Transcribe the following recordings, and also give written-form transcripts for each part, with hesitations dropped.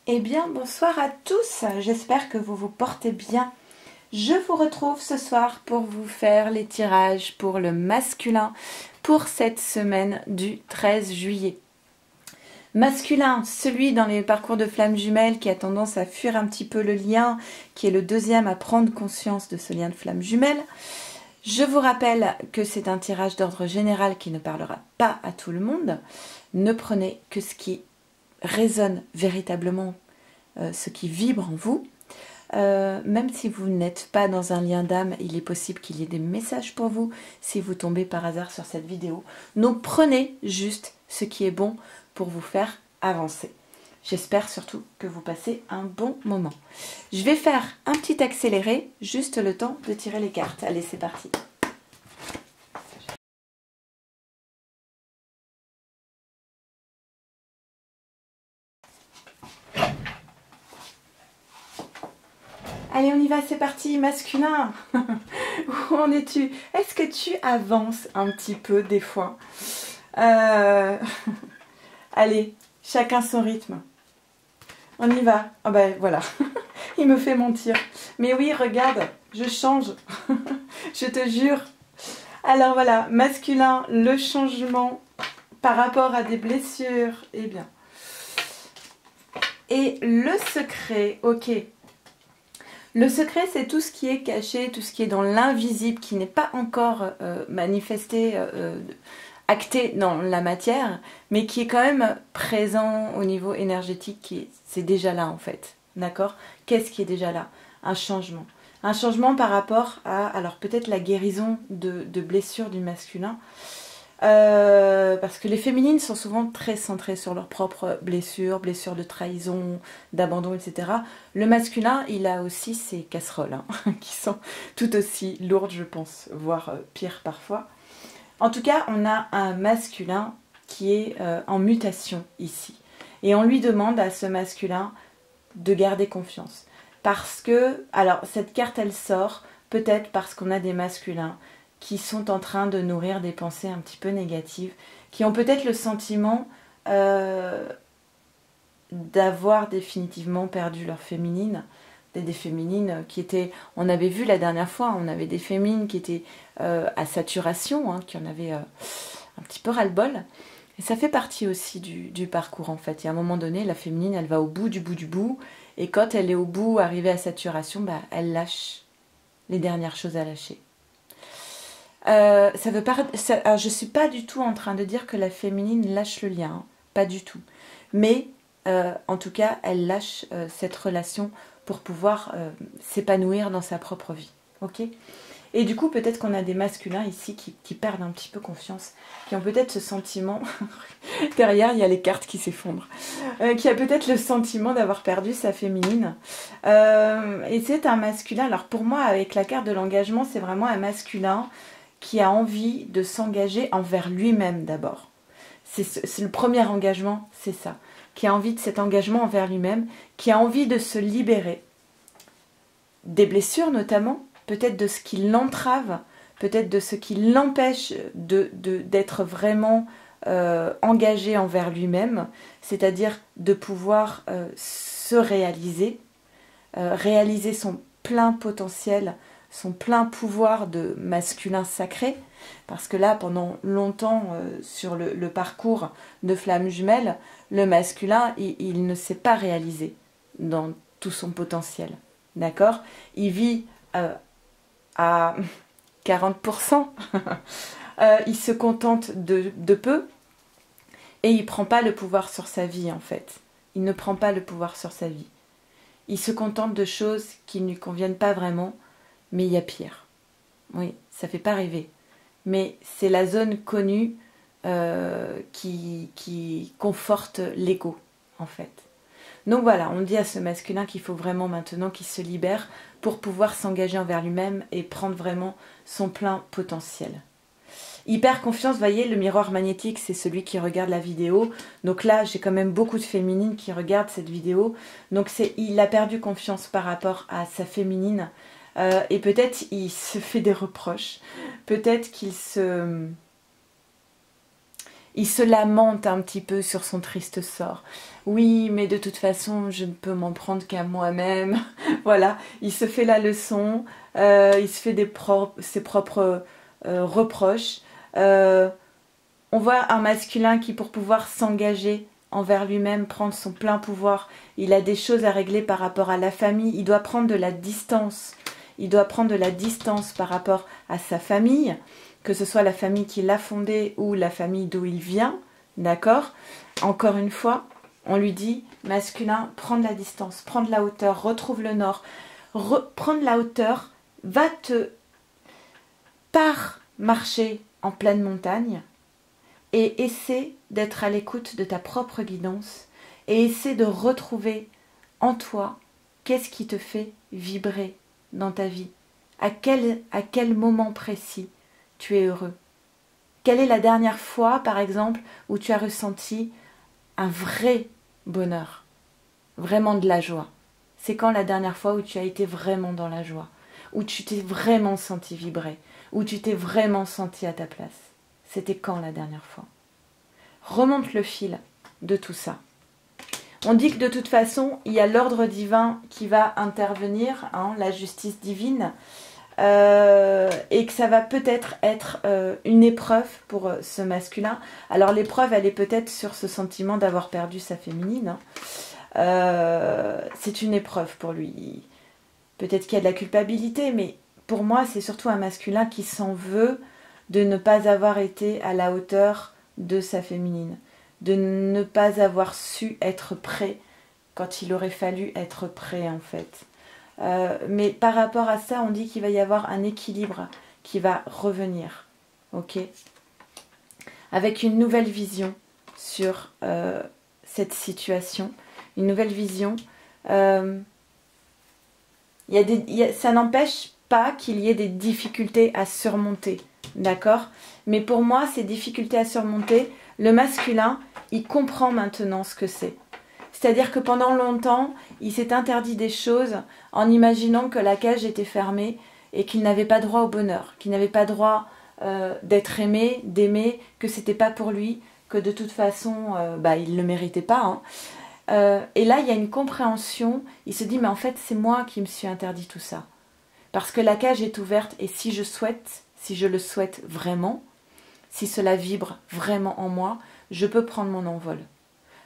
Eh bien, bonsoir à tous, j'espère que vous vous portez bien. Je vous retrouve ce soir pour vous faire les tirages pour le masculin pour cette semaine du 13 juillet. Masculin, celui dans les parcours de flammes jumelles qui a tendance à fuir un petit peu le lien, qui est le deuxième à prendre conscience de ce lien de flammes jumelles. Je vous rappelle que c'est un tirage d'ordre général qui ne parlera pas à tout le monde. Ne prenez que ce qui résonne véritablement, ce qui vibre en vous. Même si vous n'êtes pas dans un lien d'âme, il est possible qu'il y ait des messages pour vous si vous tombez par hasard sur cette vidéo. Donc prenez juste ce qui est bon pour vous faire avancer. J'espère surtout que vous passez un bon moment. Je vais faire un petit accéléré, juste le temps de tirer les cartes. Allez, c'est parti. Allez, on y va, c'est parti, masculin. Où en es-tu? Est-ce que tu avances un petit peu des fois? Allez, chacun son rythme. On y va. Ah ben voilà, il me fait mentir. Mais oui, regarde, je change. Je te jure. Alors voilà, masculin, le changement par rapport à des blessures. Eh bien. Et le secret, ok. Le secret, c'est tout ce qui est caché, tout ce qui est dans l'invisible, qui n'est pas encore manifesté, acté dans la matière, mais qui est quand même présent au niveau énergétique, c'est déjà là en fait. D'accord? Qu'est-ce qui est déjà là? Un changement. Un changement par rapport à, alors peut-être la guérison de blessures du masculin. Parce que les féminines sont souvent très centrées sur leurs propres blessures, blessures de trahison, d'abandon, etc. Le masculin, il a aussi ses casseroles, hein, qui sont tout aussi lourdes, je pense, voire pire parfois. En tout cas, on a un masculin qui est en mutation ici. Et on lui demande à ce masculin de garder confiance. Parce que, alors cette carte elle sort, peut-être parce qu'on a des masculins qui sont en train de nourrir des pensées un petit peu négatives, qui ont peut-être le sentiment d'avoir définitivement perdu leur féminine, des féminines qui étaient, on avait vu la dernière fois, on avait des féminines qui étaient à saturation, hein, qui en avaient un petit peu ras-le-bol. Et ça fait partie aussi du parcours en fait. Et à un moment donné, la féminine, elle va au bout du bout du bout. Et quand elle est au bout, arrivée à saturation, bah, elle lâche les dernières choses à lâcher. Ça veut pas, alors je ne suis pas du tout en train de dire que la féminine lâche le lien. Hein, pas du tout. Mais en tout cas, elle lâche cette relation pour pouvoir s'épanouir dans sa propre vie. Ok ? Et du coup, peut-être qu'on a des masculins ici qui perdent un petit peu confiance, qui ont peut-être ce sentiment, derrière il y a les cartes qui s'effondrent, qui a peut-être le sentiment d'avoir perdu sa féminine. Et c'est un masculin, alors pour moi avec la carte de l'engagement, c'est vraiment un masculin qui a envie de s'engager envers lui-même d'abord. C'est le premier engagement, c'est ça. Qui a envie de cet engagement envers lui-même, qui a envie de se libérer des blessures notamment, peut-être de ce qui l'entrave, peut-être de ce qui l'empêche d'être vraiment engagé envers lui-même, c'est-à-dire de pouvoir se réaliser, réaliser son plein potentiel, son plein pouvoir de masculin sacré, parce que là, pendant longtemps, sur le parcours de flammes jumelles, le masculin, il ne s'est pas réalisé dans tout son potentiel. D'accord? Il vit à 40%, il se contente de peu, et il ne prend pas le pouvoir sur sa vie, en fait. Il ne prend pas le pouvoir sur sa vie. Il se contente de choses qui ne lui conviennent pas vraiment, mais il y a pire. Oui, ça ne fait pas rêver. Mais c'est la zone connue qui conforte l'ego, en fait. Donc voilà, on dit à ce masculin qu'il faut vraiment maintenant qu'il se libère pour pouvoir s'engager envers lui-même et prendre vraiment son plein potentiel. Hyper confiance, vous voyez, le miroir magnétique, c'est celui qui regarde la vidéo. Donc là, j'ai quand même beaucoup de féminines qui regardent cette vidéo. Donc il a perdu confiance par rapport à sa féminine. Et peut-être il se fait des reproches. Peut-être qu'il Il se lamente un petit peu sur son triste sort. Oui, mais de toute façon, je ne peux m'en prendre qu'à moi-même. Voilà, il se fait la leçon, il se fait ses propres reproches. On voit un masculin qui, pour pouvoir s'engager envers lui-même, prendre son plein pouvoir, il a des choses à régler par rapport à la famille, il doit prendre de la distance. Il doit prendre de la distance par rapport à sa famille, que ce soit la famille qui l'a fondée ou la famille d'où il vient, d'accord? Encore une fois, on lui dit, masculin, prends de la distance, prends de la hauteur, retrouve le nord, prends de la hauteur, pars marcher en pleine montagne et essaie d'être à l'écoute de ta propre guidance et essaie de retrouver en toi qu'est-ce qui te fait vibrer dans ta vie, à quel moment précis tu es heureux. Quelle est la dernière fois, par exemple, où tu as ressenti un vrai bonheur, vraiment de la joie? C'est quand la dernière fois où tu as été vraiment dans la joie, où tu t'es vraiment senti vibrer, où tu t'es vraiment senti à ta place? C'était quand la dernière fois? Remonte le fil de tout ça. On dit que de toute façon, il y a l'ordre divin qui va intervenir, hein, la justice divine, et que ça va peut-être être une épreuve pour ce masculin. Alors l'épreuve, elle est peut-être sur ce sentiment d'avoir perdu sa féminine. C'est une épreuve pour lui. Peut-être qu'il y a de la culpabilité, mais pour moi, c'est surtout un masculin qui s'en veut de ne pas avoir été à la hauteur de sa féminine, de ne pas avoir su être prêt quand il aurait fallu être prêt en fait. Mais par rapport à ça, on dit qu'il va y avoir un équilibre qui va revenir, ok, avec une nouvelle vision sur cette situation, une nouvelle vision. Ça n'empêche pas qu'il y ait des difficultés à surmonter, d'accord? Mais pour moi, ces difficultés à surmonter, le masculin, il comprend maintenant ce que c'est. C'est-à-dire que pendant longtemps, il s'est interdit des choses en imaginant que la cage était fermée et qu'il n'avait pas droit au bonheur, qu'il n'avait pas droit d'être aimé, d'aimer, que c'était pas pour lui, que de toute façon, il ne le méritait pas. Hein. Et là, il y a une compréhension. Il se dit, mais en fait, c'est moi qui me suis interdit tout ça. Parce que la cage est ouverte et si je le souhaite vraiment, si cela vibre vraiment en moi, je peux prendre mon envol.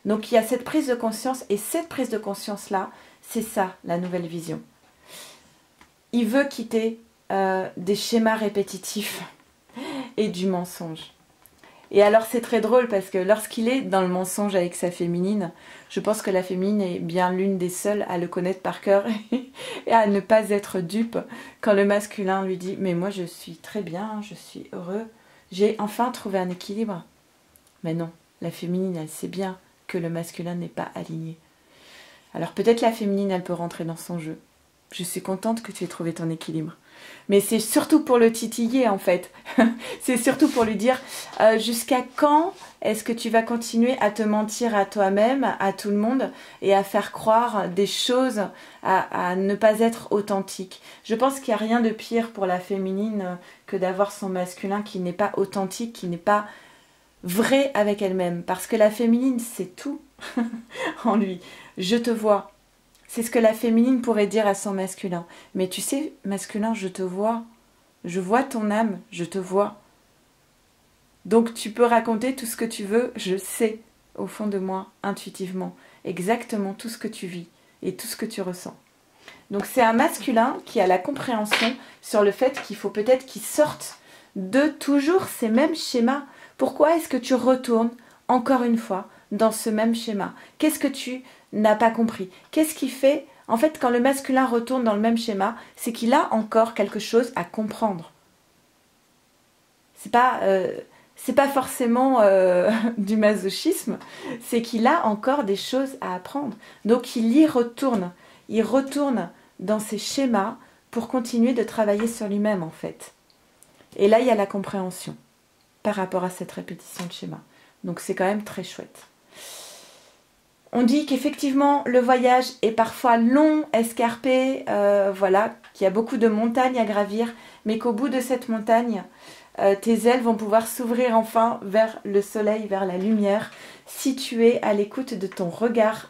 Donc il y a cette prise de conscience, et cette prise de conscience-là, c'est ça, la nouvelle vision. Il veut quitter des schémas répétitifs et du mensonge. Et alors c'est très drôle parce que lorsqu'il est dans le mensonge avec sa féminine, je pense que la féminine est bien l'une des seules à le connaître par cœur et à ne pas être dupe quand le masculin lui dit « mais moi je suis très bien, je suis heureux, j'ai enfin trouvé un équilibre ». Mais non, la féminine elle sait bien que le masculin n'est pas aligné. Alors peut-être la féminine, elle peut rentrer dans son jeu. Je suis contente que tu aies trouvé ton équilibre. Mais c'est surtout pour le titiller en fait. C'est surtout pour lui dire jusqu'à quand est-ce que tu vas continuer à te mentir à toi-même, à tout le monde, et à faire croire des choses, à ne pas être authentique. Je pense qu'il n'y a rien de pire pour la féminine que d'avoir son masculin qui n'est pas authentique, qui n'est pas vraie avec elle-même, parce que la féminine c'est tout en lui. Je te vois, c'est ce que la féminine pourrait dire à son masculin. Mais tu sais, masculin, je te vois, je vois ton âme, je te vois. Donc tu peux raconter tout ce que tu veux, je sais au fond de moi, intuitivement, exactement tout ce que tu vis et tout ce que tu ressens. Donc c'est un masculin qui a la compréhension sur le fait qu'il faut peut-être qu'il sorte de toujours ces mêmes schémas. Pourquoi est-ce que tu retournes, encore une fois, dans ce même schéma? Qu'est-ce que tu n'as pas compris? Qu'est-ce qui fait, en fait, quand le masculin retourne dans le même schéma, c'est qu'il a encore quelque chose à comprendre. C'est pas forcément du masochisme, c'est qu'il a encore des choses à apprendre. Donc il y retourne. Il retourne dans ses schémas pour continuer de travailler sur lui-même, en fait. Et là, il y a la compréhension par rapport à cette répétition de schéma. Donc c'est quand même très chouette. On dit qu'effectivement le voyage est parfois long, escarpé, voilà, qu'il y a beaucoup de montagnes à gravir, mais qu'au bout de cette montagne, tes ailes vont pouvoir s'ouvrir enfin vers le soleil, vers la lumière, si tu es à l'écoute de ton regard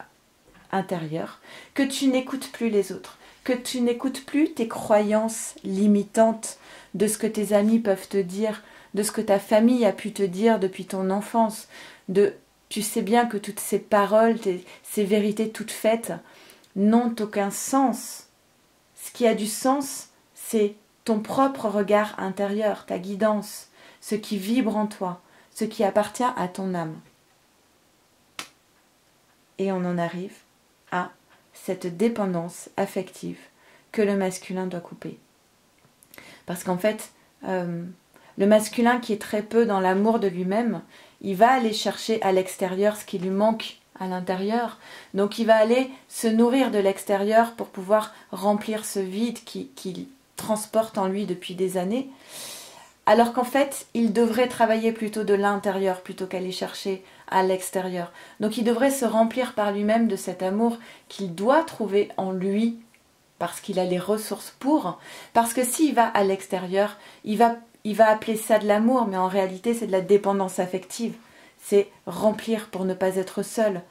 intérieur, que tu n'écoutes plus les autres, que tu n'écoutes plus tes croyances limitantes de ce que tes amis peuvent te dire, de ce que ta famille a pu te dire depuis ton enfance, tu sais bien que toutes ces paroles, ces vérités toutes faites n'ont aucun sens. Ce qui a du sens, c'est ton propre regard intérieur, ta guidance, ce qui vibre en toi, ce qui appartient à ton âme. Et on en arrive à cette dépendance affective que le masculin doit couper. Parce qu'en fait, le masculin qui est très peu dans l'amour de lui-même, il va aller chercher à l'extérieur ce qui lui manque à l'intérieur. Donc il va aller se nourrir de l'extérieur pour pouvoir remplir ce vide qu'il transporte en lui depuis des années. Alors qu'en fait, il devrait travailler plutôt de l'intérieur plutôt qu'aller chercher à l'extérieur. Donc il devrait se remplir par lui-même de cet amour qu'il doit trouver en lui parce qu'il a les ressources pour. Parce que s'il va à l'extérieur, il va appeler ça de l'amour, mais en réalité c'est de la dépendance affective. C'est remplir pour ne pas être seul,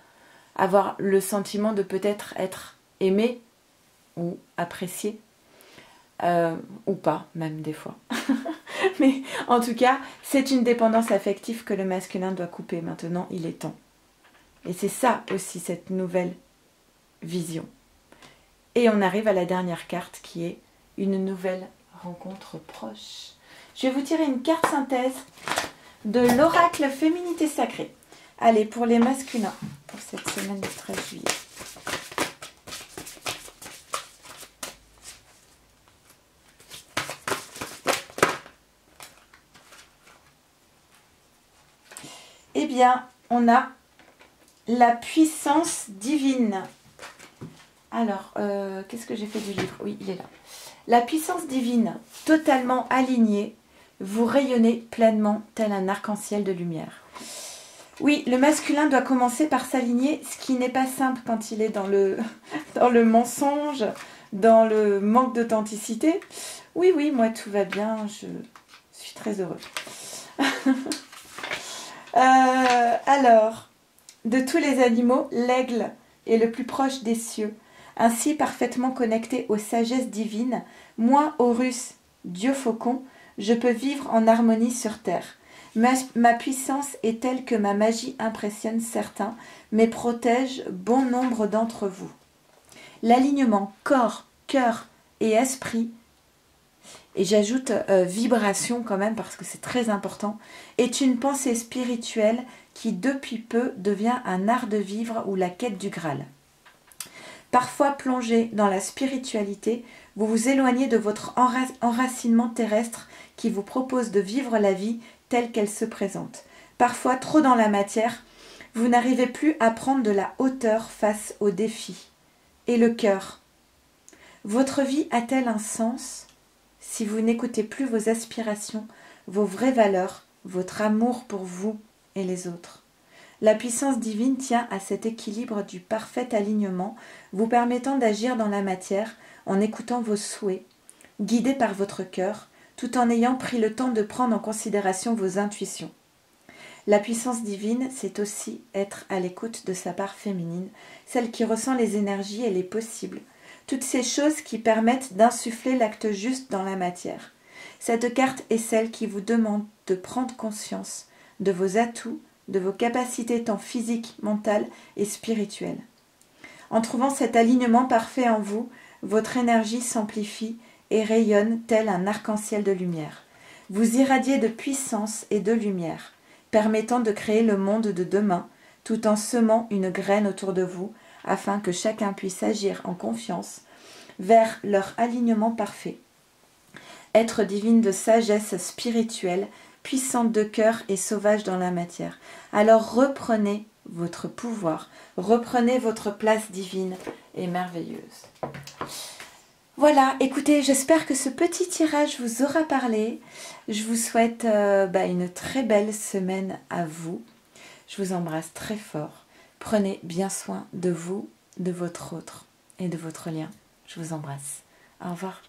avoir le sentiment de peut-être être aimé ou apprécié, ou pas, même des fois. Mais en tout cas, c'est une dépendance affective que le masculin doit couper. Maintenant, il est temps. Et c'est ça aussi, cette nouvelle vision. Et on arrive à la dernière carte qui est une nouvelle rencontre proche. Je vais vous tirer une carte synthèse de l'oracle Féminité Sacrée. Allez, pour les masculins, pour cette semaine du 13 juillet. Eh bien, on a la puissance divine. Alors, qu'est-ce que j'ai fait du livre? Oui, il est là. La puissance divine, totalement alignée, vous rayonnez pleinement tel un arc-en-ciel de lumière. Oui, le masculin doit commencer par s'aligner, ce qui n'est pas simple quand il est dans le mensonge, dans le manque d'authenticité. Oui, moi tout va bien, je suis très heureux. Alors, de tous les animaux, l'aigle est le plus proche des cieux. Ainsi parfaitement connecté aux sagesses divines, moi, Horus, Dieu faucon, je peux vivre en harmonie sur terre. Ma puissance est telle que ma magie impressionne certains, mais protège bon nombre d'entre vous. L'alignement corps, cœur et esprit, et j'ajoute vibration quand même parce que c'est très important, est une pensée spirituelle qui depuis peu devient un art de vivre ou la quête du Graal. Parfois plongé dans la spiritualité, vous vous éloignez de votre enracinement terrestre qui vous propose de vivre la vie telle qu'elle se présente. Parfois trop dans la matière, vous n'arrivez plus à prendre de la hauteur face aux défis. Et le cœur. Votre vie a-t-elle un sens si vous n'écoutez plus vos aspirations, vos vraies valeurs, votre amour pour vous et les autres? La puissance divine tient à cet équilibre du parfait alignement, vous permettant d'agir dans la matière en écoutant vos souhaits, guidés par votre cœur, tout en ayant pris le temps de prendre en considération vos intuitions. La puissance divine, c'est aussi être à l'écoute de sa part féminine, celle qui ressent les énergies et les possibles, toutes ces choses qui permettent d'insuffler l'acte juste dans la matière. Cette carte est celle qui vous demande de prendre conscience de vos atouts, de vos capacités tant physiques, mentales et spirituelles. En trouvant cet alignement parfait en vous, votre énergie s'amplifie et rayonne tel un arc-en-ciel de lumière. Vous irradiez de puissance et de lumière, permettant de créer le monde de demain, tout en semant une graine autour de vous, afin que chacun puisse agir en confiance vers leur alignement parfait. Être divine de sagesse spirituelle, puissante de cœur et sauvage dans la matière. Alors reprenez votre pouvoir, reprenez votre place divine et merveilleuse. Voilà, écoutez, j'espère que ce petit tirage vous aura parlé. Je vous souhaite une très belle semaine à vous. Je vous embrasse très fort. Prenez bien soin de vous, de votre autre et de votre lien. Je vous embrasse. Au revoir.